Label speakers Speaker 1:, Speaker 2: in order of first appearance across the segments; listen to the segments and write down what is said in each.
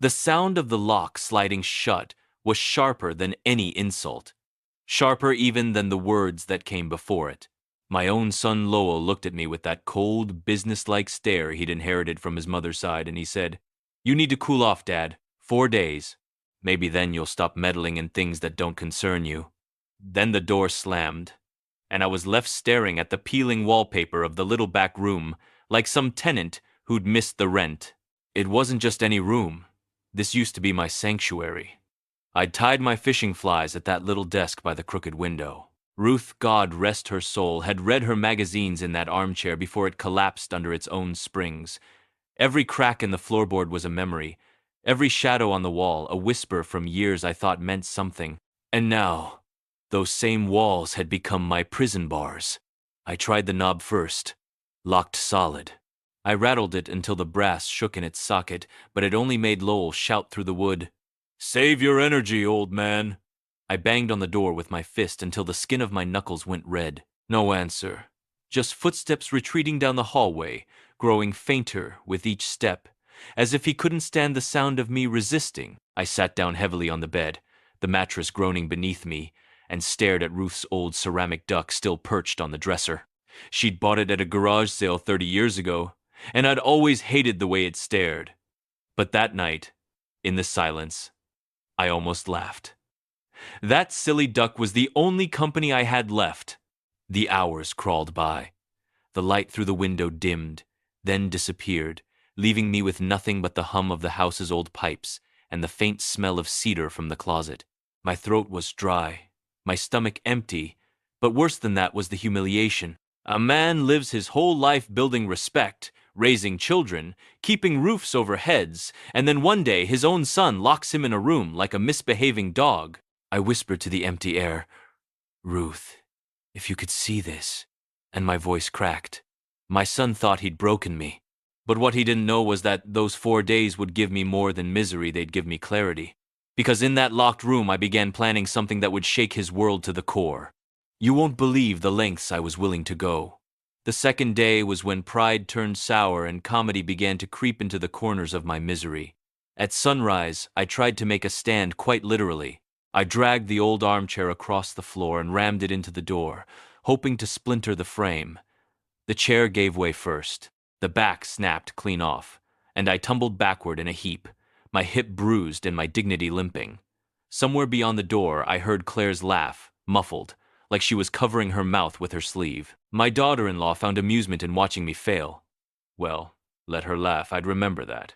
Speaker 1: The sound of the lock sliding shut was sharper than any insult, sharper even than the words that came before it. My own son Lowell looked at me with that cold, businesslike stare he'd inherited from his mother's side, and he said, "You need to cool off, Dad. 4 days. Maybe then you'll stop meddling in things that don't concern you." Then the door slammed, and I was left staring at the peeling wallpaper of the little back room like some tenant who'd missed the rent. It wasn't just any room. This used to be my sanctuary. I'd tied my fishing flies at that little desk by the crooked window. Ruth, God rest her soul, had read her magazines in that armchair before it collapsed under its own springs. Every crack in the floorboard was a memory, every shadow on the wall a whisper from years I thought meant something. And now, those same walls had become my prison bars. I tried the knob first, locked solid. I rattled it until the brass shook in its socket, but it only made Lowell shout through the wood, "Save your energy, old man." I banged on the door with my fist until the skin of my knuckles went red. No answer. Just footsteps retreating down the hallway, growing fainter with each step, as if he couldn't stand the sound of me resisting. I sat down heavily on the bed, the mattress groaning beneath me, and stared at Ruth's old ceramic duck still perched on the dresser. She'd bought it at a garage sale 30 years ago, and I'd always hated the way it stared. But that night, in the silence, I almost laughed. That silly duck was the only company I had left. The hours crawled by. The light through the window dimmed, then disappeared, leaving me with nothing but the hum of the house's old pipes and the faint smell of cedar from the closet. My throat was dry, my stomach empty, but worse than that was the humiliation. A man lives his whole life building respect, raising children, keeping roofs over heads, and then one day his own son locks him in a room like a misbehaving dog. I whispered to the empty air, "Ruth, if you could see this," and my voice cracked. My son thought he'd broken me, but what he didn't know was that those 4 days would give me more than misery, they'd give me clarity. Because in that locked room I began planning something that would shake his world to the core. You won't believe the lengths I was willing to go. The second day was when pride turned sour and comedy began to creep into the corners of my misery. At sunrise, I tried to make a stand quite literally. I dragged the old armchair across the floor and rammed it into the door, hoping to splinter the frame. The chair gave way first. The back snapped clean off, and I tumbled backward in a heap, my hip bruised and my dignity limping. Somewhere beyond the door, I heard Claire's laugh, muffled, like she was covering her mouth with her sleeve. My daughter-in-law found amusement in watching me fail. Well, let her laugh, I'd remember that.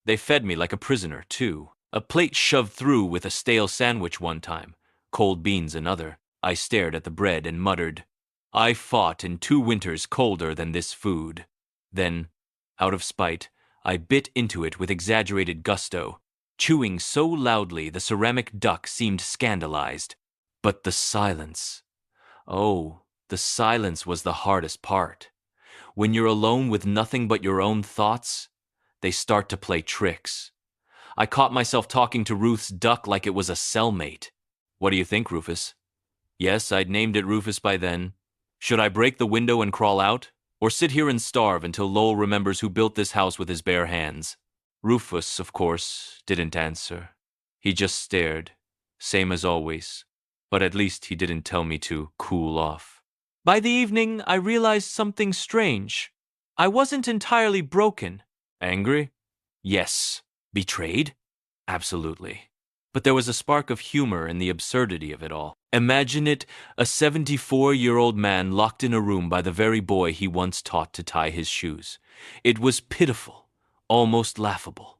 Speaker 1: They fed me like a prisoner, too. A plate shoved through with a stale sandwich one time, cold beans another. I stared at the bread and muttered, "I fought in 2 winters colder than this food." Then, out of spite, I bit into it with exaggerated gusto, chewing so loudly the ceramic duck seemed scandalized. But the silence. Oh, the silence was the hardest part. When you're alone with nothing but your own thoughts, they start to play tricks. I caught myself talking to Ruth's duck like it was a cellmate. "What do you think, Rufus?" Yes, I'd named it Rufus by then. "Should I break the window and crawl out? Or sit here and starve until Lowell remembers who built this house with his bare hands?" Rufus, of course, didn't answer. He just stared, same as always. But at least he didn't tell me to cool off. By the evening, I realized something strange. I wasn't entirely broken. Angry? Yes. Betrayed? Absolutely. But there was a spark of humor in the absurdity of it all. Imagine it, a 74-year-old man locked in a room by the very boy he once taught to tie his shoes. It was pitiful, almost laughable.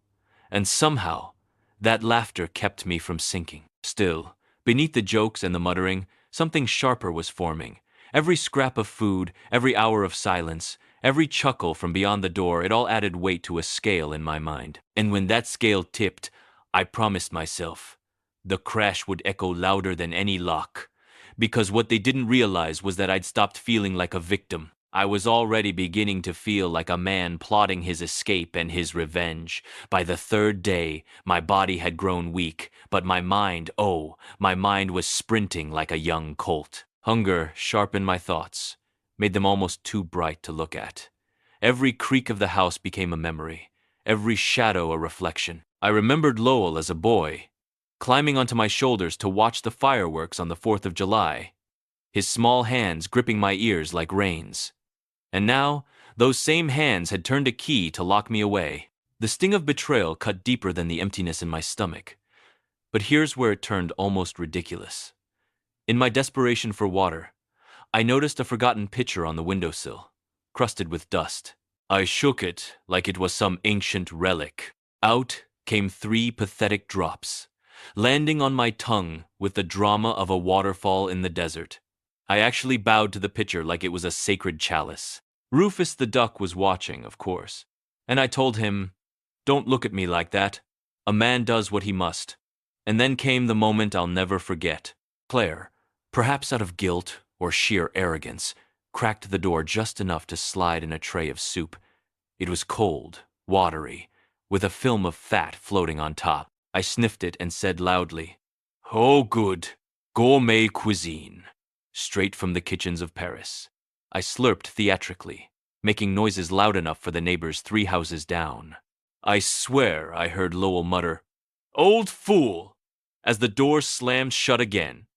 Speaker 1: And somehow, that laughter kept me from sinking. Still, beneath the jokes and the muttering, something sharper was forming. Every scrap of food, every hour of silence, every chuckle from beyond the door, it all added weight to a scale in my mind. And when that scale tipped, I promised myself, the crash would echo louder than any lock. Because what they didn't realize was that I'd stopped feeling like a victim. I was already beginning to feel like a man plotting his escape and his revenge. By the 3rd day, my body had grown weak, but my mind, oh, my mind was sprinting like a young colt. Hunger sharpened my thoughts, made them almost too bright to look at. Every creak of the house became a memory, every shadow a reflection. I remembered Lowell as a boy, climbing onto my shoulders to watch the fireworks on the 4th of July, his small hands gripping my ears like reins. And now, those same hands had turned a key to lock me away. The sting of betrayal cut deeper than the emptiness in my stomach. But here's where it turned almost ridiculous. In my desperation for water, I noticed a forgotten pitcher on the windowsill, crusted with dust. I shook it like it was some ancient relic. Out came 3 pathetic drops, landing on my tongue with the drama of a waterfall in the desert. I actually bowed to the pitcher like it was a sacred chalice. Rufus the duck was watching, of course, and I told him, "Don't look at me like that. A man does what he must." And then came the moment I'll never forget. Claire, perhaps out of guilt or sheer arrogance, cracked the door just enough to slide in a tray of soup. It was cold, watery, with a film of fat floating on top. I sniffed it and said loudly, "Oh, good. Gourmet cuisine. Straight from the kitchens of Paris." I slurped theatrically, making noises loud enough for the neighbors 3 houses down. I swear I heard Lowell mutter, "Old fool," as the door slammed shut again.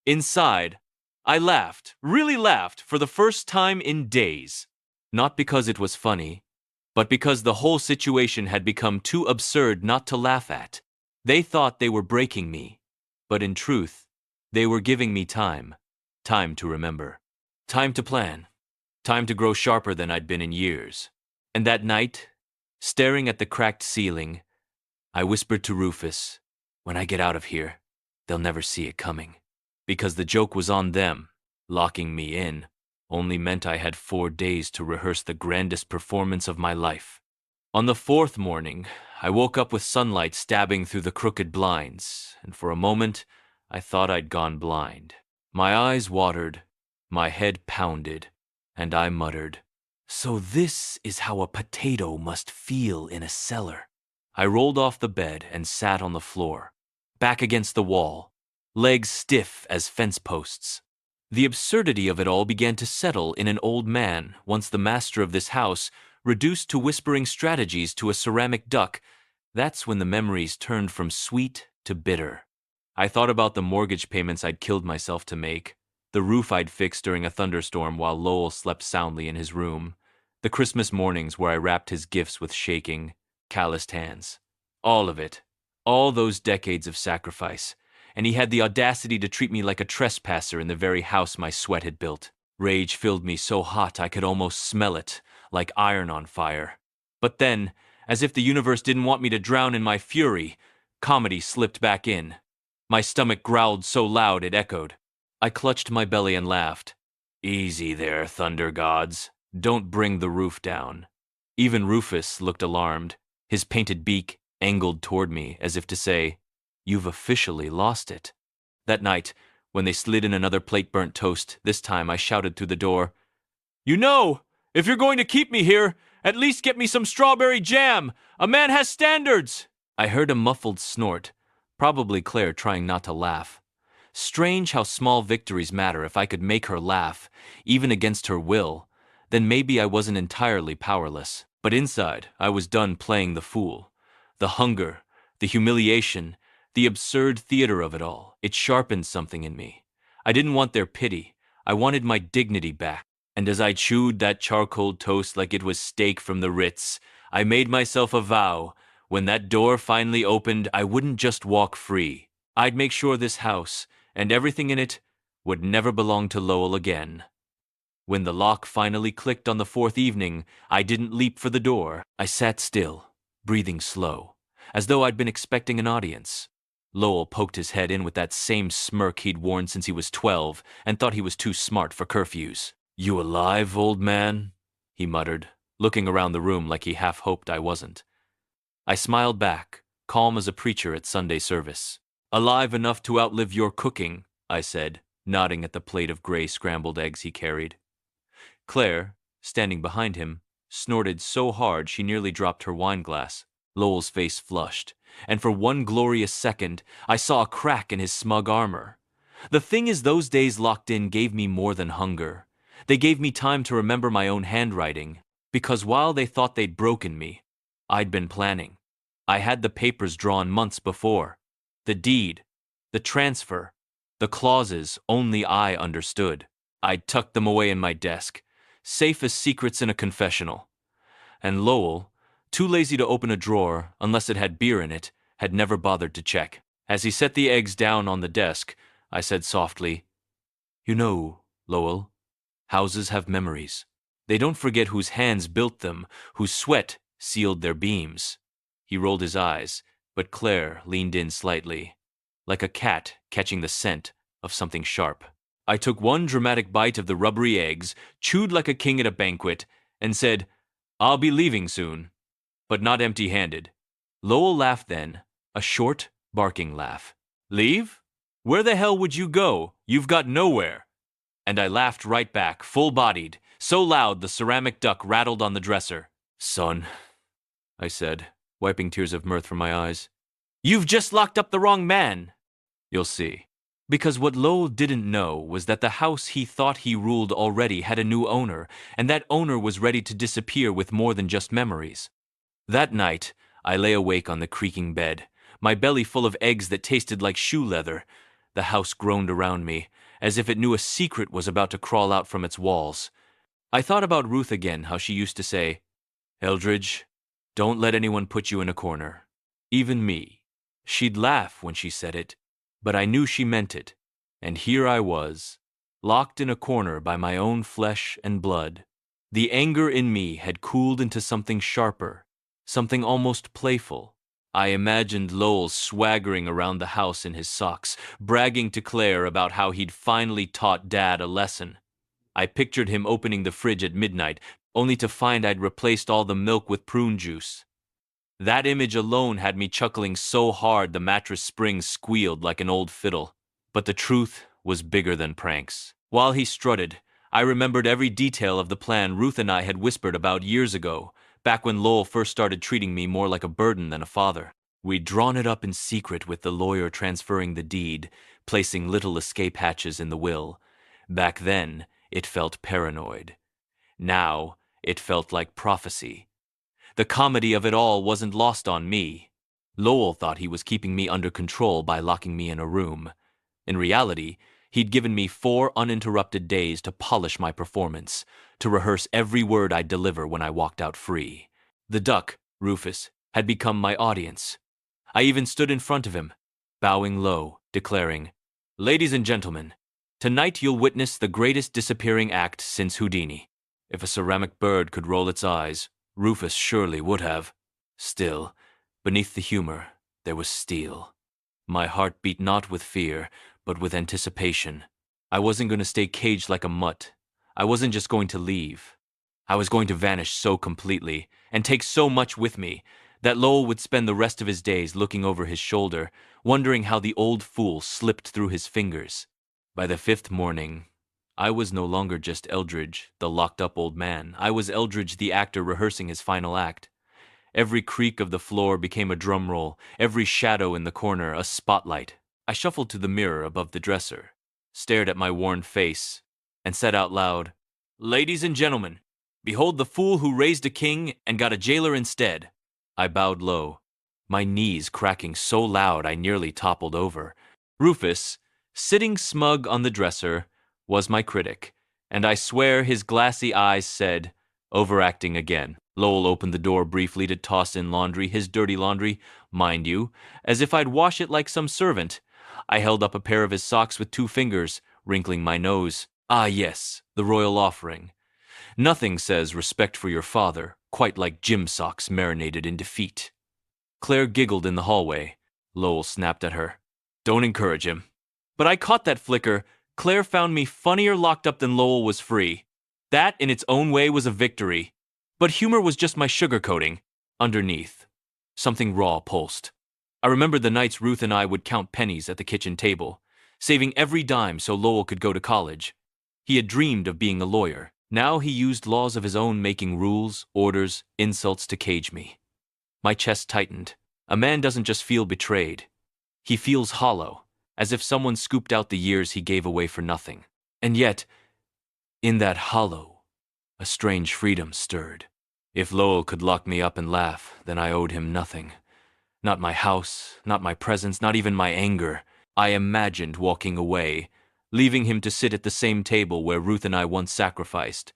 Speaker 1: Inside, I laughed, really laughed, for the first time in days. Not because it was funny, but because the whole situation had become too absurd not to laugh at. They thought they were breaking me, but in truth, they were giving me time. Time to remember. Time to plan. Time to grow sharper than I'd been in years. And that night, staring at the cracked ceiling, I whispered to Rufus, "When I get out of here, they'll never see it coming." Because the joke was on them. Locking me in only meant I had 4 days to rehearse the grandest performance of my life. On the 4th morning, I woke up with sunlight stabbing through the crooked blinds, and for a moment, I thought I'd gone blind. My eyes watered, my head pounded, and I muttered, "So this is how a potato must feel in a cellar." I rolled off the bed and sat on the floor, back against the wall, legs stiff as fence posts. The absurdity of it all began to settle in an old man, once the master of this house, reduced to whispering strategies to a ceramic duck. That's when the memories turned from sweet to bitter. I thought about the mortgage payments I'd killed myself to make, the roof I'd fixed during a thunderstorm while Lowell slept soundly in his room, the Christmas mornings where I wrapped his gifts with shaking, calloused hands. All of it. All those decades of sacrifice. And he had the audacity to treat me like a trespasser in the very house my sweat had built. Rage filled me so hot I could almost smell it, like iron on fire. But then, as if the universe didn't want me to drown in my fury, comedy slipped back in. My stomach growled so loud it echoed. I clutched my belly and laughed. "Easy there, thunder gods. Don't bring the roof down." Even Rufus looked alarmed, his painted beak angled toward me as if to say, "You've officially lost it." That night, when they slid in another plate burnt toast, this time I shouted through the door, "You know, if you're going to keep me here, at least get me some strawberry jam. A man has standards." I heard a muffled snort, probably Claire trying not to laugh. Strange how small victories matter. If I could make her laugh, even against her will, then maybe I wasn't entirely powerless. But inside, I was done playing the fool. The hunger, the humiliation, the absurd theater of it all, it sharpened something in me. I didn't want their pity. I wanted my dignity back. And as I chewed that charcoal toast like it was steak from the Ritz, I made myself a vow. When that door finally opened, I wouldn't just walk free. I'd make sure this house, and everything in it, would never belong to Lowell again. When the lock finally clicked on the 4th evening, I didn't leap for the door. I sat still, breathing slow, as though I'd been expecting an audience. Lowell poked his head in with that same smirk he'd worn since he was 12 and thought he was too smart for curfews. "You alive, old man?" he muttered, looking around the room like he half hoped I wasn't. I smiled back, calm as a preacher at Sunday service. "Alive enough to outlive your cooking," I said, nodding at the plate of gray scrambled eggs he carried. Claire, standing behind him, snorted so hard she nearly dropped her wine glass. Lowell's face flushed, and for one glorious second, I saw a crack in his smug armor. The thing is, those days locked in gave me more than hunger. They gave me time to remember my own handwriting, because while they thought they'd broken me, I'd been planning. I had the papers drawn months before. The deed, the transfer, the clauses only I understood. I'd tucked them away in my desk, safe as secrets in a confessional. And Lowell, too lazy to open a drawer unless it had beer in it, had never bothered to check. As he set the eggs down on the desk, I said softly, "You know, Lowell, houses have memories. They don't forget whose hands built them, whose sweat sealed their beams." He rolled his eyes, but Claire leaned in slightly, like a cat catching the scent of something sharp. I took one dramatic bite of the rubbery eggs, chewed like a king at a banquet, and said, "I'll be leaving soon," but not empty-handed. Lowell laughed then, a short, barking laugh. "Leave? Where the hell would you go? You've got nowhere." And I laughed right back, full-bodied, so loud the ceramic duck rattled on the dresser. "Son," I said, wiping tears of mirth from my eyes, "you've just locked up the wrong man." "You'll see." Because what Lowell didn't know was that the house he thought he ruled already had a new owner, and that owner was ready to disappear with more than just memories. That night, I lay awake on the creaking bed, my belly full of eggs that tasted like shoe leather. The house groaned around me, as if it knew a secret was about to crawl out from its walls. I thought about Ruth again, how she used to say, "Eldridge, don't let anyone put you in a corner. Even me." She'd laugh when she said it, but I knew she meant it. And here I was, locked in a corner by my own flesh and blood. The anger in me had cooled into something sharper, something almost playful. I imagined Lowell swaggering around the house in his socks, bragging to Claire about how he'd finally taught Dad a lesson. I pictured him opening the fridge at midnight, only to find I'd replaced all the milk with prune juice. That image alone had me chuckling so hard the mattress springs squealed like an old fiddle. But the truth was bigger than pranks. While he strutted, I remembered every detail of the plan Ruth and I had whispered about years ago, back when Lowell first started treating me more like a burden than a father. We'd drawn it up in secret with the lawyer transferring the deed, placing little escape hatches in the will. Back then, it felt paranoid. Now, it felt like prophecy. The comedy of it all wasn't lost on me. Lowell thought he was keeping me under control by locking me in a room. In reality, he'd given me 4 uninterrupted days to polish my performance, to rehearse every word I'd deliver when I walked out free. The duck, Rufus, had become my audience. I even stood in front of him, bowing low, declaring, "Ladies and gentlemen, tonight you'll witness the greatest disappearing act since Houdini." If a ceramic bird could roll its eyes, Rufus surely would have. Still, beneath the humor, there was steel. My heart beat not with fear, but with anticipation. I wasn't going to stay caged like a mutt. I wasn't just going to leave. I was going to vanish so completely, and take so much with me, that Lowell would spend the rest of his days looking over his shoulder, wondering how the old fool slipped through his fingers. By the 5th morning, I was no longer just Eldridge, the locked-up old man. I was Eldridge, the actor rehearsing his final act. Every creak of the floor became a drum roll, every shadow in the corner a spotlight. I shuffled to the mirror above the dresser, stared at my worn face, and said out loud, "Ladies and gentlemen, behold the fool who raised a king and got a jailer instead." I bowed low, my knees cracking so loud I nearly toppled over. Rufus, sitting smug on the dresser, was my critic, and I swear his glassy eyes said, "Overacting again." Lowell opened the door briefly to toss in laundry, his dirty laundry, mind you, as if I'd wash it like some servant. I held up a pair of his socks with 2 fingers, wrinkling my nose. Ah yes, the royal offering. Nothing says respect for your father quite like gym socks marinated in defeat. Claire giggled in the hallway. Lowell snapped at her, "Don't encourage him." But I caught that flicker. Claire found me funnier locked up than Lowell was free. That, in its own way, was a victory. But humor was just my sugarcoating. Underneath, something raw pulsed. I remembered the nights Ruth and I would count pennies at the kitchen table, saving every dime so Lowell could go to college. He had dreamed of being a lawyer. Now he used laws of his own, making rules, orders, insults to cage me. My chest tightened. A man doesn't just feel betrayed. He feels hollow, as if someone scooped out the years he gave away for nothing. And yet, in that hollow, a strange freedom stirred. If Lowell could lock me up and laugh, then I owed him nothing. Not my house, not my presence, not even my anger. I imagined walking away, leaving him to sit at the same table where Ruth and I once sacrificed.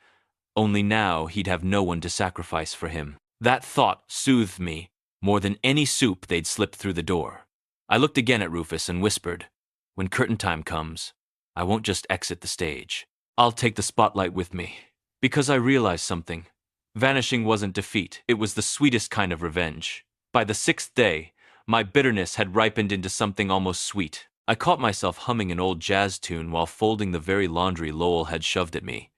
Speaker 1: Only now he'd have no one to sacrifice for him. That thought soothed me more than any soup they'd slipped through the door. I looked again at Rufus and whispered, "When curtain time comes, I won't just exit the stage. I'll take the spotlight with me." Because I realized something. Vanishing wasn't defeat, it was the sweetest kind of revenge. By the 6th day, my bitterness had ripened into something almost sweet. I caught myself humming an old jazz tune while folding the very laundry Lowell had shoved at me.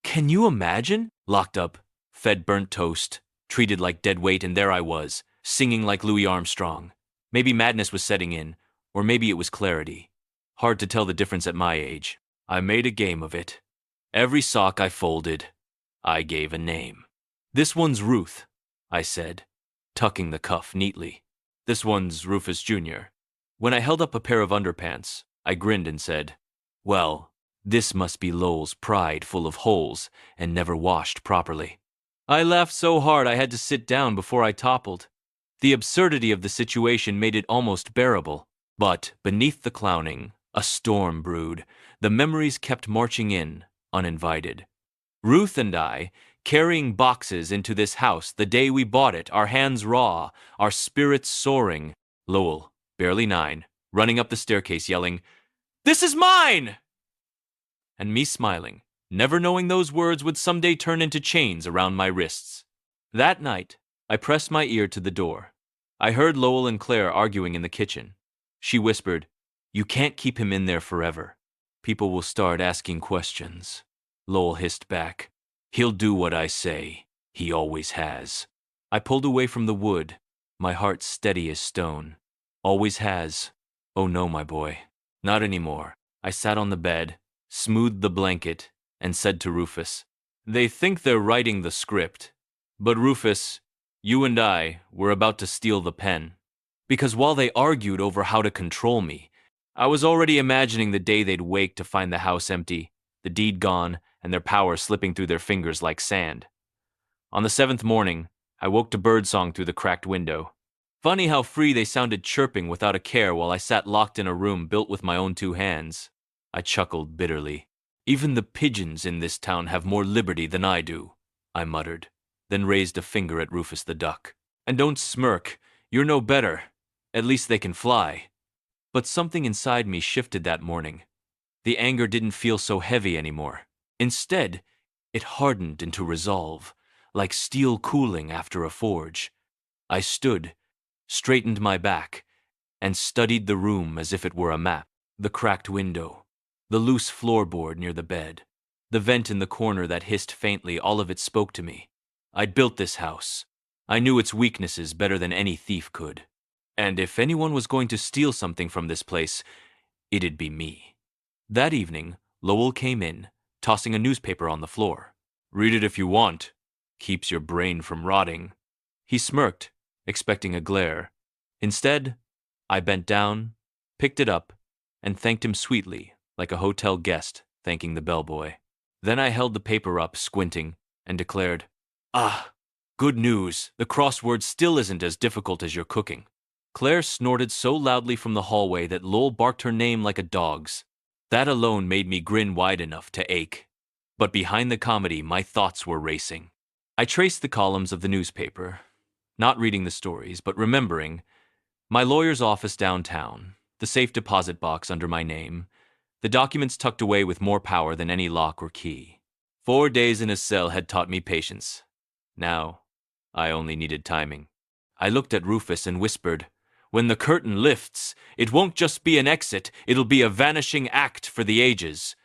Speaker 1: Can you imagine? Locked up, fed burnt toast, treated like dead weight, and there I was, singing like Louis Armstrong. Maybe madness was setting in, or maybe it was clarity. Hard to tell the difference at my age. I made a game of it. Every sock I folded, I gave a name. "This one's Ruth," I said, tucking the cuff neatly. "This one's Rufus Jr." When I held up a pair of underpants, I grinned and said, "Well, this must be Lowell's pride full of holes and never washed properly." I laughed so hard I had to sit down before I toppled. The absurdity of the situation made it almost bearable. But beneath the clowning, a storm brewed. The memories kept marching in, uninvited. Ruth and I, carrying boxes into this house the day we bought it, our hands raw, our spirits soaring. Lowell, barely 9, running up the staircase yelling, "This is mine!" And me smiling, never knowing those words would someday turn into chains around my wrists. That night, I pressed my ear to the door. I heard Lowell and Claire arguing in the kitchen. She whispered, "You can't keep him in there forever. People will start asking questions." Lowell hissed back, "He'll do what I say. He always has." I pulled away from the wood, my heart steady as stone. "Always has. Oh no, my boy. Not anymore." I sat on the bed, smoothed the blanket, and said to Rufus, "They think they're writing the script. But Rufus, you and I were about to steal the pen." Because while they argued over how to control me, I was already imagining the day they'd wake to find the house empty, the deed gone, and their power slipping through their fingers like sand. On the 7th morning, I woke to birdsong through the cracked window. Funny how free they sounded chirping without a care while I sat locked in a room built with my own 2 hands. I chuckled bitterly. "Even the pigeons in this town have more liberty than I do," I muttered, then raised a finger at Rufus the duck. "And don't smirk. You're no better. At least they can fly." But something inside me shifted that morning. The anger didn't feel so heavy anymore. Instead, it hardened into resolve, like steel cooling after a forge. I stood, straightened my back, and studied the room as if it were a map. The cracked window, the loose floorboard near the bed, the vent in the corner that hissed faintly, all of it spoke to me. I'd built this house. I knew its weaknesses better than any thief could. And if anyone was going to steal something from this place, it'd be me. That evening, Lowell came in, tossing a newspaper on the floor. "Read it if you want. Keeps your brain from rotting." He smirked, expecting a glare. Instead, I bent down, picked it up, and thanked him sweetly, like a hotel guest thanking the bellboy. Then I held the paper up, squinting, and declared, "Ah, good news. The crossword still isn't as difficult as your cooking." Claire snorted so loudly from the hallway that Lowell barked her name like a dog's. That alone made me grin wide enough to ache. But behind the comedy, my thoughts were racing. I traced the columns of the newspaper, not reading the stories, but remembering my lawyer's office downtown, the safe deposit box under my name, the documents tucked away with more power than any lock or key. 4 days in a cell had taught me patience. Now, I only needed timing. I looked at Rufus and whispered, "When the curtain lifts, it won't just be an exit, it'll be a vanishing act for the ages."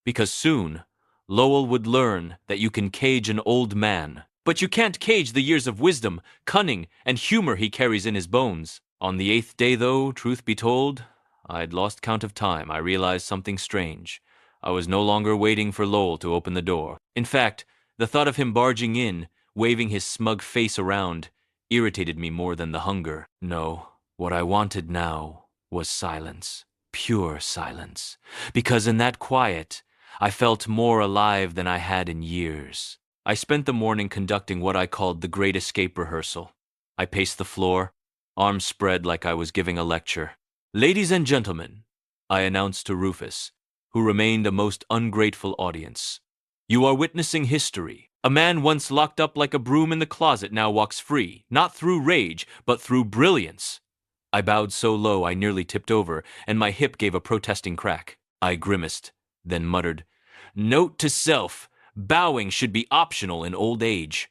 Speaker 1: Because soon, Lowell would learn that you can cage an old man, but you can't cage the years of wisdom, cunning, and humor he carries in his bones. On the 8th day, though, truth be told, I'd lost count of time. I realized something strange. I was no longer waiting for Lowell to open the door. In fact, the thought of him barging in, waving his smug face around, irritated me more than the hunger. No, what I wanted now was silence, pure silence, because in that quiet, I felt more alive than I had in years. I spent the morning conducting what I called the Great Escape rehearsal. I paced the floor, arms spread like I was giving a lecture. "Ladies and gentlemen," I announced to Rufus, who remained a most ungrateful audience, "you are witnessing history. A man once locked up like a broom in the closet now walks free, not through rage, but through brilliance." I bowed so low I nearly tipped over, and my hip gave a protesting crack. I grimaced, then muttered, "Note to self, bowing should be optional in old age."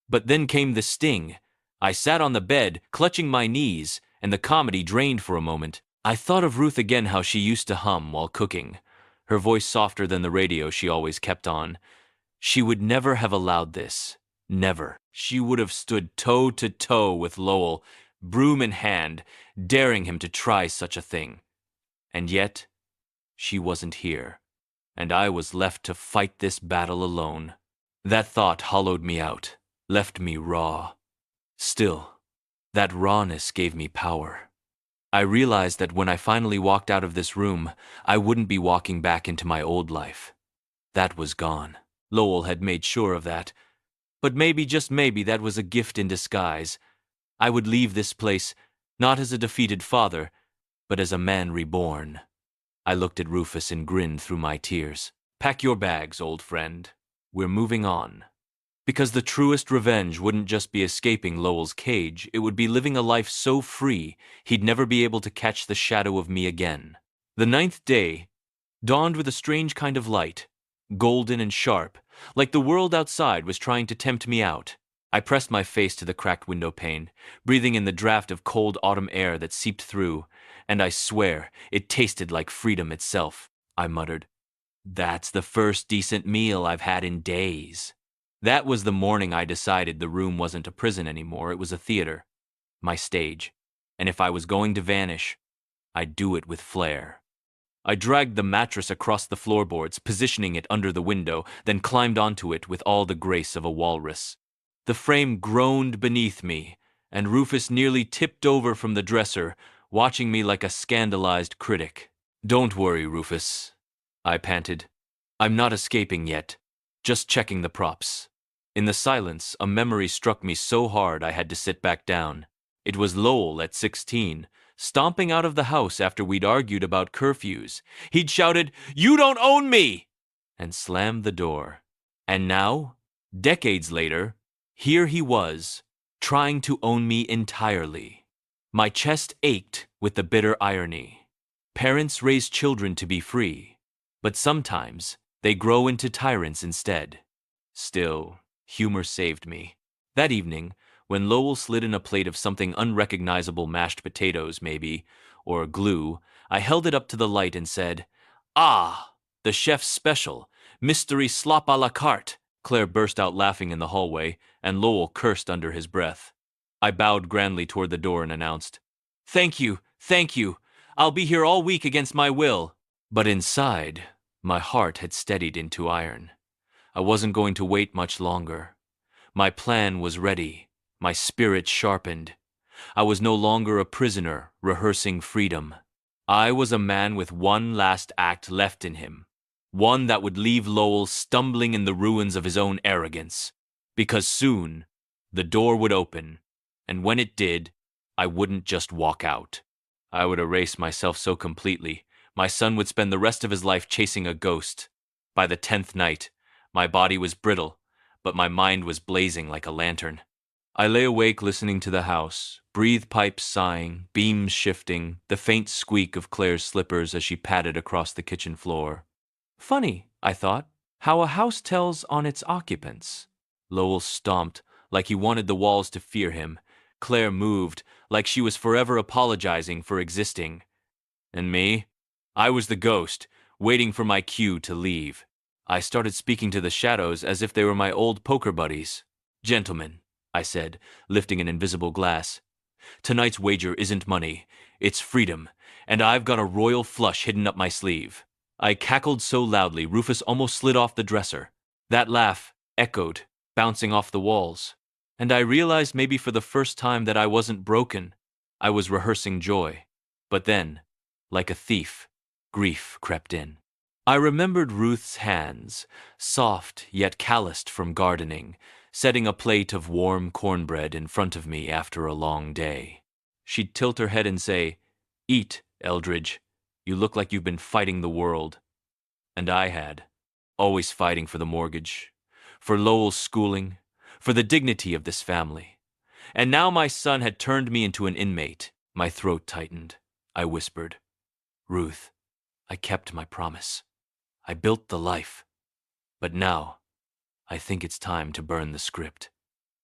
Speaker 1: But then came the sting. I sat on the bed, clutching my knees, and the comedy drained for a moment. I thought of Ruth again, how she used to hum while cooking, her voice softer than the radio she always kept on. She would never have allowed this. Never. She would have stood toe to toe with Lowell, broom in hand, daring him to try such a thing. And yet, she wasn't here, and I was left to fight this battle alone. That thought hollowed me out, left me raw. Still, that rawness gave me power. I realized that when I finally walked out of this room, I wouldn't be walking back into my old life. That was gone. Lowell had made sure of that. But maybe, just maybe, that was a gift in disguise. I would leave this place, not as a defeated father, but as a man reborn. I looked at Rufus and grinned through my tears. "Pack your bags, old friend. We're moving on." Because the truest revenge wouldn't just be escaping Lowell's cage, it would be living a life so free he'd never be able to catch the shadow of me again. The 9th day dawned with a strange kind of light, golden and sharp, like the world outside was trying to tempt me out. I pressed my face to the cracked window pane, breathing in the draft of cold autumn air that seeped through, and I swear it tasted like freedom itself. I muttered, "That's the first decent meal I've had in days." That was the morning I decided the room wasn't a prison anymore, it was a theater, my stage, and if I was going to vanish, I'd do it with flair. I dragged the mattress across the floorboards, positioning it under the window, then climbed onto it with all the grace of a walrus. The frame groaned beneath me, and Rufus nearly tipped over from the dresser, watching me like a scandalized critic. "Don't worry, Rufus," I panted. "I'm not escaping yet, just checking the props." In the silence, a memory struck me so hard I had to sit back down. It was Lowell at 16, stomping out of the house after we'd argued about curfews. He'd shouted, "You don't own me!" and slammed the door. And now, decades later, here he was, trying to own me entirely. My chest ached with the bitter irony. Parents raise children to be free, but sometimes they grow into tyrants instead. Still, humor saved me. That evening, when Lowell slid in a plate of something unrecognizable, mashed potatoes maybe, or glue, I held it up to the light and said, "Ah, the chef's special, mystery slop à la carte." Claire burst out laughing in the hallway, and Lowell cursed under his breath. I bowed grandly toward the door and announced, "Thank you, thank you. I'll be here all week against my will." But inside, my heart had steadied into iron. I wasn't going to wait much longer. My plan was ready, my spirit sharpened. I was no longer a prisoner rehearsing freedom. I was a man with one last act left in him, one that would leave Lowell stumbling in the ruins of his own arrogance. Because soon, the door would open, and when it did, I wouldn't just walk out. I would erase myself so completely, my son would spend the rest of his life chasing a ghost. By the 10th night, my body was brittle, but my mind was blazing like a lantern. I lay awake listening to the house, breathe pipes sighing, beams shifting, the faint squeak of Claire's slippers as she padded across the kitchen floor. Funny, I thought, how a house tells on its occupants. Lowell stomped, like he wanted the walls to fear him. Claire moved, like she was forever apologizing for existing. And me? I was the ghost, waiting for my cue to leave. I started speaking to the shadows as if they were my old poker buddies. "Gentlemen," I said, lifting an invisible glass, "tonight's wager isn't money, it's freedom, and I've got a royal flush hidden up my sleeve." I cackled so loudly Rufus almost slid off the dresser. That laugh echoed, bouncing off the walls, and I realized maybe for the first time that I wasn't broken. I was rehearsing joy. But then, like a thief, grief crept in. I remembered Ruth's hands, soft yet calloused from gardening, setting a plate of warm cornbread in front of me after a long day. She'd tilt her head and say, "Eat, Eldridge. You look like you've been fighting the world." And I had. Always fighting for the mortgage, for Lowell's schooling, for the dignity of this family. And now my son had turned me into an inmate. My throat tightened. I whispered, "Ruth, I kept my promise. I built the life. But now, I think it's time to burn the script."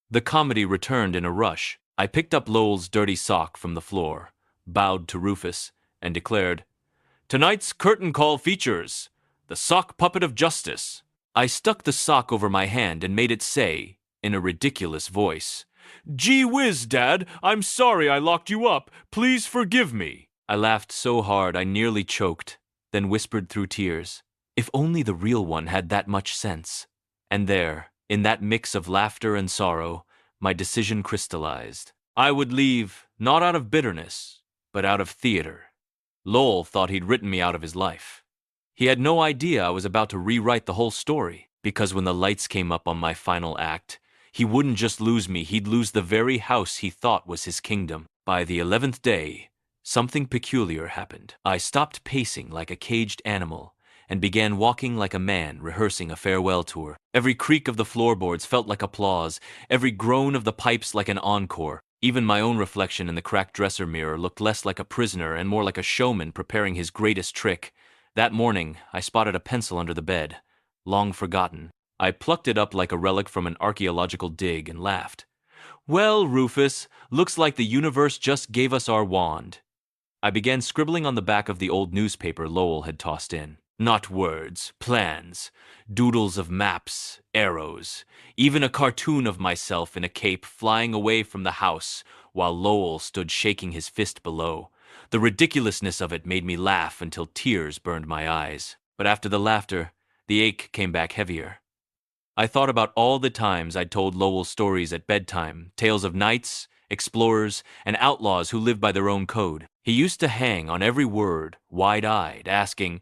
Speaker 1: The comedy returned in a rush. I picked up Lowell's dirty sock from the floor, bowed to Rufus, and declared, "Tonight's curtain call features the sock puppet of justice." I stuck the sock over my hand and made it say, in a ridiculous voice, "Gee whiz, Dad, I'm sorry I locked you up. Please forgive me." I laughed so hard I nearly choked, then whispered through tears, "If only the real one had that much sense." And there, in that mix of laughter and sorrow, my decision crystallized. I would leave, not out of bitterness, but out of theater. Lowell thought he'd written me out of his life. He had no idea I was about to rewrite the whole story, because when the lights came up on my final act, he wouldn't just lose me, he'd lose the very house he thought was his kingdom. By the 11th day, something peculiar happened. I stopped pacing like a caged animal and began walking like a man rehearsing a farewell tour. Every creak of the floorboards felt like applause, every groan of the pipes like an encore. Even my own reflection in the cracked dresser mirror looked less like a prisoner and more like a showman preparing his greatest trick. That morning, I spotted a pencil under the bed, long forgotten. I plucked it up like a relic from an archaeological dig and laughed. "Well, Rufus, looks like the universe just gave us our wand." I began scribbling on the back of the old newspaper Lowell had tossed in. Not words, plans, doodles of maps, arrows, even a cartoon of myself in a cape flying away from the house while Lowell stood shaking his fist below. The ridiculousness of it made me laugh until tears burned my eyes. But after the laughter, the ache came back heavier. I thought about all the times I'd told Lowell stories at bedtime, tales of knights, explorers, and outlaws who lived by their own code. He used to hang on every word, wide-eyed, asking,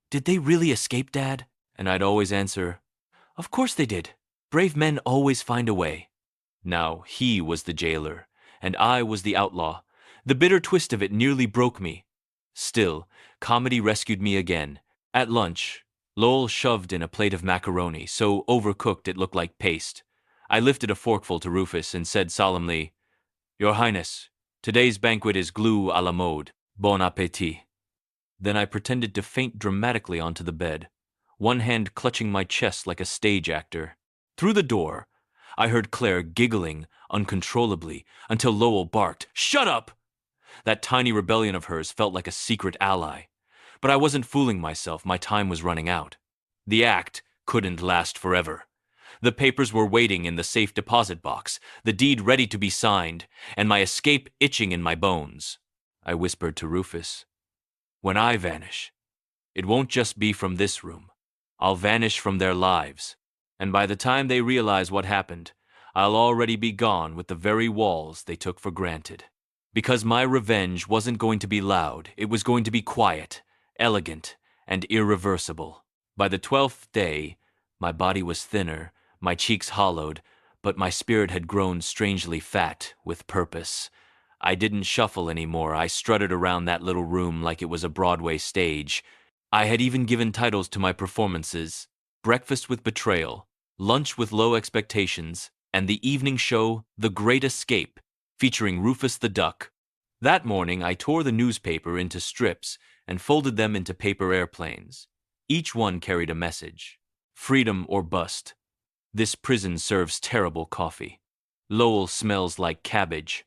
Speaker 1: "Did they really escape, Dad?" And I'd always answer, "Of course they did. Brave men always find a way." Now he was the jailer, and I was the outlaw. The bitter twist of it nearly broke me. Still, comedy rescued me again. At lunch, Lowell shoved in a plate of macaroni, so overcooked it looked like paste. I lifted a forkful to Rufus and said solemnly, "Your Highness, today's banquet is glue à la mode. Bon appétit." Then I pretended to faint dramatically onto the bed, one hand clutching my chest like a stage actor. Through the door, I heard Claire giggling uncontrollably until Lowell barked, "Shut up!" That tiny rebellion of hers felt like a secret ally. But I wasn't fooling myself, my time was running out. The act couldn't last forever. The papers were waiting in the safe deposit box, the deed ready to be signed, and my escape itching in my bones. I whispered to Rufus, "When I vanish, it won't just be from this room. I'll vanish from their lives, and by the time they realize what happened, I'll already be gone with the very walls they took for granted." Because my revenge wasn't going to be loud, it was going to be quiet, elegant, and irreversible. By the 12th day, my body was thinner, my cheeks hollowed, but my spirit had grown strangely fat with purpose. I didn't shuffle anymore. I strutted around that little room like it was a Broadway stage. I had even given titles to my performances: Breakfast with Betrayal, Lunch with Low Expectations, and the evening show The Great Escape, featuring Rufus the Duck. That morning, I tore the newspaper into strips and folded them into paper airplanes. Each one carried a message: freedom or bust. This prison serves terrible coffee. Lowell smells like cabbage.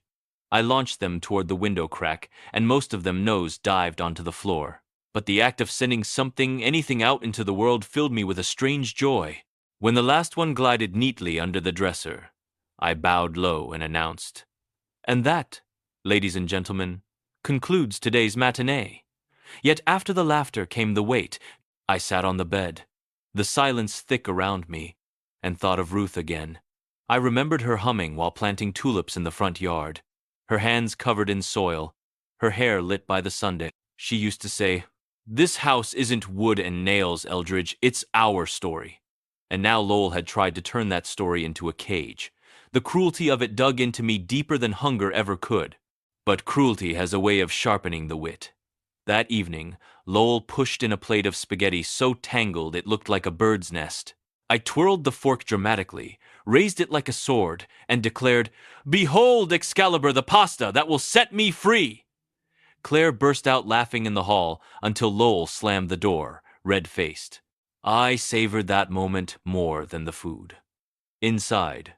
Speaker 1: I launched them toward the window crack, and most of them nose dived onto the floor. But the act of sending anything out into the world filled me with a strange joy. When the last one glided neatly under the dresser, I bowed low and announced, "And that, ladies and gentlemen, concludes today's matinee." Yet after the laughter came the weight. I sat on the bed, the silence thick around me, and thought of Ruth again. I remembered her humming while planting tulips in the front yard, her hands covered in soil, her hair lit by the sundial. She used to say, "This house isn't wood and nails, Eldridge, it's our story." And now Lowell had tried to turn that story into a cage. The cruelty of it dug into me deeper than hunger ever could. But cruelty has a way of sharpening the wit. That evening, Lowell pushed in a plate of spaghetti so tangled it looked like a bird's nest. I twirled the fork dramatically, raised it like a sword, and declared, "Behold, Excalibur, the pasta that will set me free!" Claire burst out laughing in the hall until Lowell slammed the door, red-faced. I savored that moment more than the food. Inside,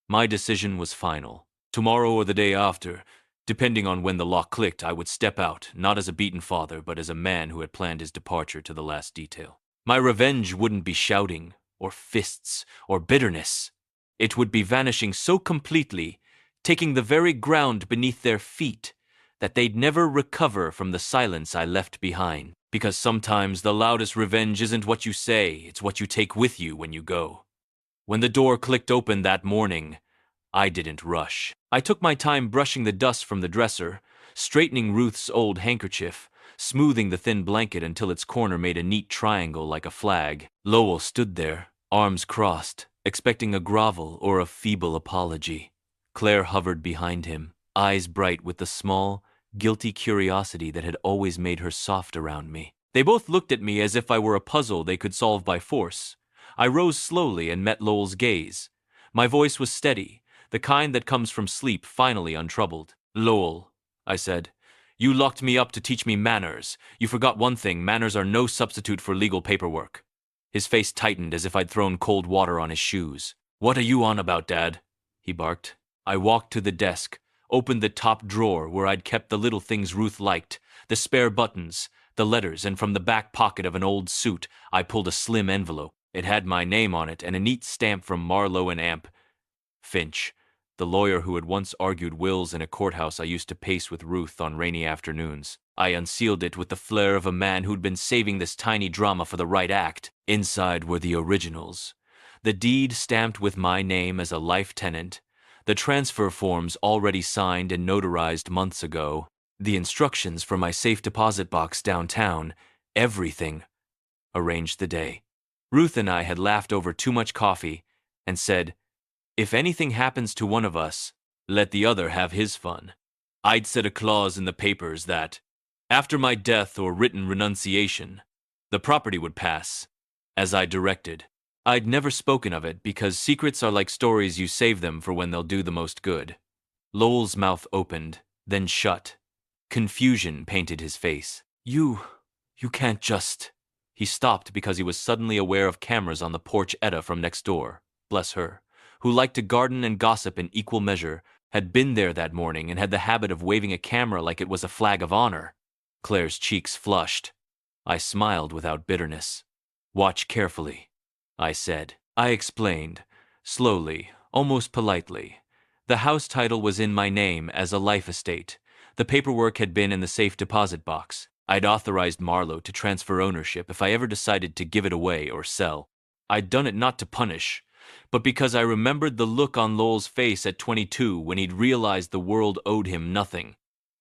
Speaker 1: my decision was final. Tomorrow or the day after, depending on when the lock clicked, I would step out, not as a beaten father, but as a man who had planned his departure to the last detail. My revenge wouldn't be shouting, or fists, or bitterness. It would be vanishing so completely, taking the very ground beneath their feet, that they'd never recover from the silence I left behind. Because sometimes the loudest revenge isn't what you say, it's what you take with you when you go. When the door clicked open that morning, I didn't rush. I took my time brushing the dust from the dresser, straightening Ruth's old handkerchief, smoothing the thin blanket until its corner made a neat triangle like a flag. Lowell stood there, arms crossed, expecting a grovel or a feeble apology. Claire hovered behind him, eyes bright with the small, guilty curiosity that had always made her soft around me. They both looked at me as if I were a puzzle they could solve by force. I rose slowly and met Lowell's gaze. My voice was steady, the kind that comes from sleep finally untroubled. "Lowell," I said, "you locked me up to teach me manners. You forgot one thing, manners are no substitute for legal paperwork." His face tightened as if I'd thrown cold water on his shoes. "What are you on about, Dad?" he barked. I walked to the desk, opened the top drawer where I'd kept the little things Ruth liked, the spare buttons, the letters, and from the back pocket of an old suit, I pulled a slim envelope. It had my name on it and a neat stamp from Marlowe and Amp. Finch, the lawyer who had once argued wills in a courthouse I used to pace with Ruth on rainy afternoons. I unsealed it with the flair of a man who'd been saving this tiny drama for the right act. Inside were the originals. The deed stamped with my name as a life tenant, the transfer forms already signed and notarized months ago, the instructions for my safe deposit box downtown, everything. Arranged the day. Ruth and I had laughed over too much coffee and said, "If anything happens to one of us, let the other have his fun." I'd set a clause in the papers that, after my death or written renunciation, the property would pass, as I directed. I'd never spoken of it because secrets are like stories, you save them for when they'll do the most good. Lowell's mouth opened, then shut. Confusion painted his face. You can't just... He stopped because he was suddenly aware of cameras on the porch. Etta from next door, bless her, who liked to garden and gossip in equal measure, had been there that morning and had the habit of waving a camera like it was a flag of honor. Claire's cheeks flushed. I smiled without bitterness. "Watch carefully," I said. I explained, slowly, almost politely. The house title was in my name as a life estate. The paperwork had been in the safe deposit box. I'd authorized Marlowe to transfer ownership if I ever decided to give it away or sell. I'd done it not to punish, but because I remembered the look on Lowell's face at 22 when he'd realized the world owed him nothing.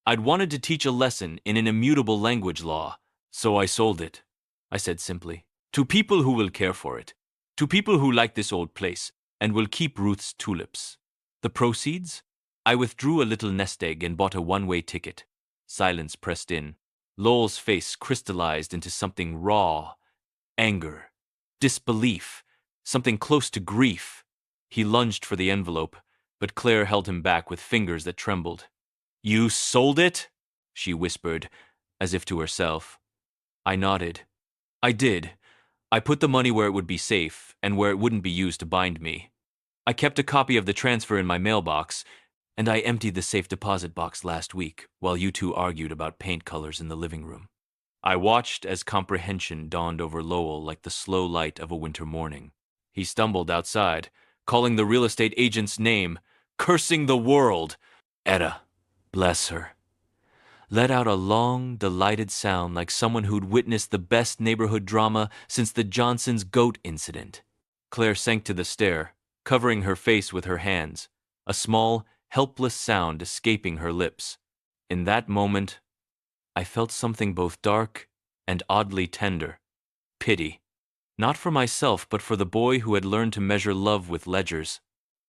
Speaker 1: I'd wanted to teach a lesson in an immutable language law, so I sold it, I said simply, to people who will care for it, to people who like this old place and will keep Ruth's tulips. The proceeds? I withdrew a little nest egg and bought a one-way ticket. Silence pressed in. Lowell's face crystallized into something raw, anger, disbelief, something close to grief. He lunged for the envelope, but Claire held him back with fingers that trembled. "You sold it?" she whispered, as if to herself. I nodded. "I did. I put the money where it would be safe and where it wouldn't be used to bind me. I kept a copy of the transfer in my mailbox, and I emptied the safe deposit box last week while you two argued about paint colors in the living room." I watched as comprehension dawned over Lowell like the slow light of a winter morning. He stumbled outside, calling the real estate agent's name, cursing the world. Etta, bless her, let out a long, delighted sound like someone who'd witnessed the best neighborhood drama since the Johnson's goat incident. Claire sank to the stair, covering her face with her hands, a small, helpless sound escaping her lips. In that moment, I felt something both dark and oddly tender. Pity. Not for myself, but for the boy who had learned to measure love with ledgers.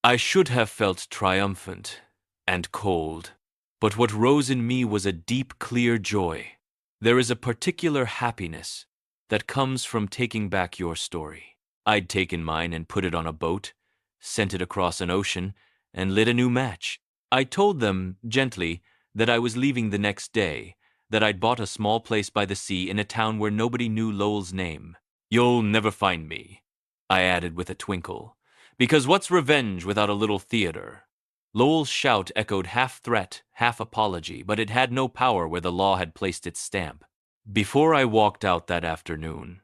Speaker 1: I should have felt triumphant and cold. But what rose in me was a deep, clear joy. There is a particular happiness that comes from taking back your story. I'd taken mine and put it on a boat, sent it across an ocean, and lit a new match. I told them, gently, that I was leaving the next day, that I'd bought a small place by the sea in a town where nobody knew Lowell's name. You'll never find me, I added with a twinkle, because what's revenge without a little theater? Lowell's shout echoed half threat, half apology, but it had no power where the law had placed its stamp. Before I walked out that afternoon,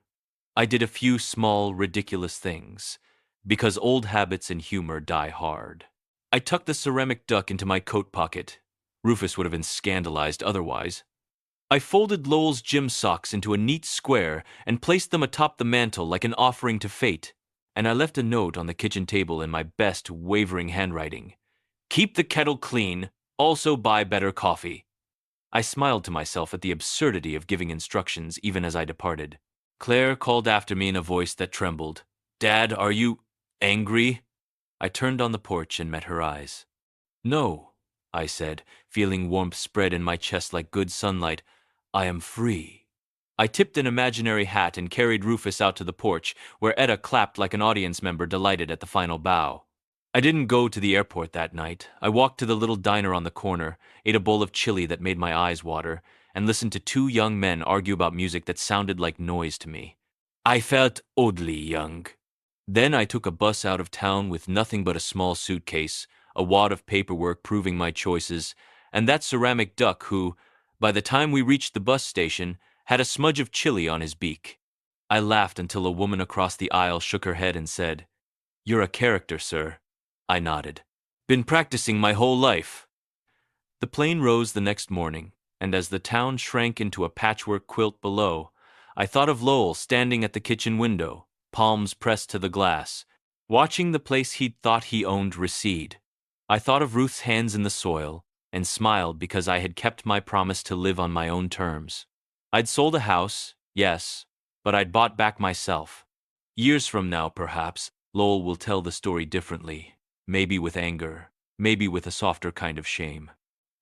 Speaker 1: I did a few small, ridiculous things, because old habits and humor die hard. I tucked the ceramic duck into my coat pocket. Rufus would have been scandalized otherwise. I folded Lowell's gym socks into a neat square and placed them atop the mantel like an offering to fate, and I left a note on the kitchen table in my best wavering handwriting. Keep the kettle clean, also buy better coffee. I smiled to myself at the absurdity of giving instructions even as I departed. Claire called after me in a voice that trembled. Dad, are you angry? I turned on the porch and met her eyes. No, I said, feeling warmth spread in my chest like good sunlight. I am free. I tipped an imaginary hat and carried Rufus out to the porch, where Etta clapped like an audience member delighted at the final bow. I didn't go to the airport that night. I walked to the little diner on the corner, ate a bowl of chili that made my eyes water, and listened to two young men argue about music that sounded like noise to me. I felt oddly young. Then I took a bus out of town with nothing but a small suitcase, a wad of paperwork proving my choices, and that ceramic duck who, by the time we reached the bus station, had a smudge of chili on his beak. I laughed until a woman across the aisle shook her head and said, You're a character, sir. I nodded. Been practicing my whole life. The plane rose the next morning, and as the town shrank into a patchwork quilt below, I thought of Lowell standing at the kitchen window, palms pressed to the glass, watching the place he'd thought he owned recede. I thought of Ruth's hands in the soil, and smiled because I had kept my promise to live on my own terms. I'd sold a house, yes, but I'd bought back myself. Years from now, perhaps, Lowell will tell the story differently, maybe with anger, maybe with a softer kind of shame.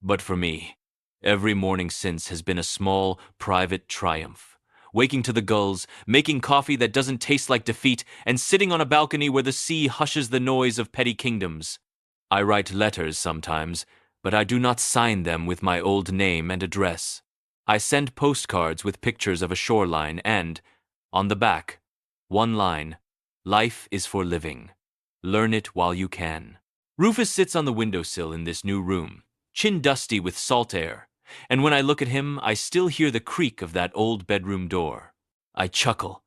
Speaker 1: But for me, every morning since has been a small, private triumph. Waking to the gulls, making coffee that doesn't taste like defeat, and sitting on a balcony where the sea hushes the noise of petty kingdoms. I write letters sometimes, but I do not sign them with my old name and address. I send postcards with pictures of a shoreline and, on the back, one line, Life is for living. Learn it while you can. Rufus sits on the windowsill in this new room, chin dusty with salt air, and when I look at him, I still hear the creak of that old bedroom door. I chuckle,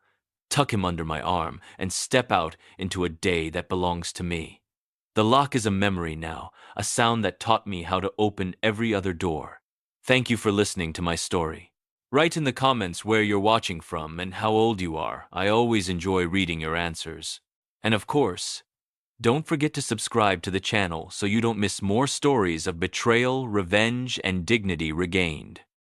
Speaker 1: tuck him under my arm, and step out into a day that belongs to me. The lock is a memory now, a sound that taught me how to open every other door. Thank you for listening to my story. Write in the comments where you're watching from and how old you are. I always enjoy reading your answers. And of course, don't forget to subscribe to the channel so you don't miss more stories of betrayal, revenge, and dignity regained.